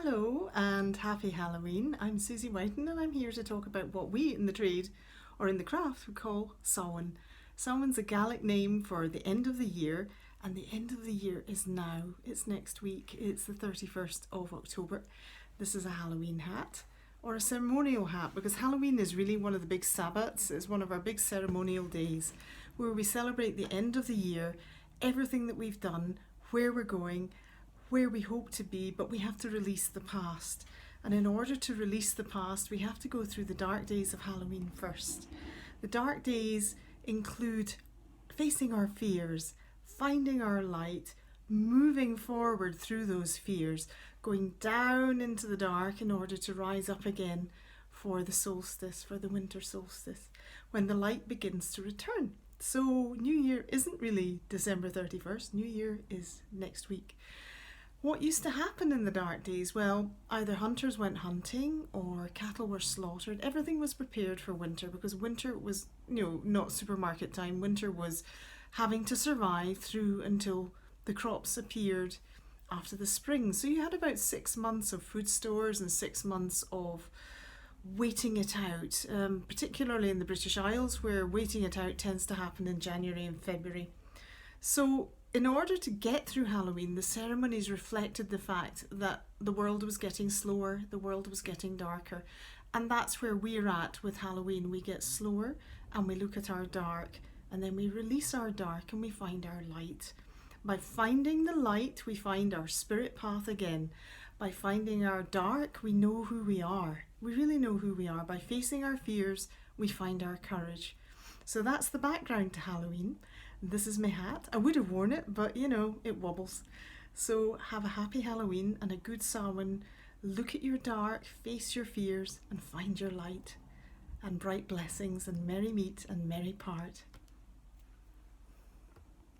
Hello and happy Halloween. I'm Suzy Wighton and I'm here to talk about what we in the trade or in the craft would call Samhain. Samhain's a Gaelic name for the end of the year, and the end of the year is now. It's next week. It's the 31st of October. This is a Halloween hat or a ceremonial hat because Halloween is really one of the big Sabbats. It's one of our big ceremonial days where we celebrate the end of the year, everything that we've done, where we're going, where we hope to be, but we have to release the past. And in order to release the past, we have to go through the dark days of Halloween first. The dark days include facing our fears, finding our light, moving forward through those fears, going down into the dark in order to rise up again for the solstice, for the winter solstice, when the light begins to return. So New Year isn't really December 31st, New Year is next week. What used to happen in the dark days? Well, either hunters went hunting or cattle were slaughtered. Everything was prepared for winter because winter was, not supermarket time. Winter was having to survive through until the crops appeared after the spring. So you had about 6 months of food stores and 6 months of waiting it out, particularly in the British Isles where waiting it out tends to happen in January and February. So in order to get through Halloween, the ceremonies reflected the fact that the world was getting slower, the world was getting darker. And that's where we're at with Halloween. We get slower and we look at our dark, and then we release our dark and we find our light. By finding the light, we find our spirit path again. By finding our dark, we know who we are. We really know who we are. By facing our fears, we find our courage. So that's the background to Halloween. This is my hat. I would have worn it, but it wobbles. So have a happy Halloween and a good Samhain. Look at your dark, face your fears, and find your light. And bright blessings and merry meet and merry part.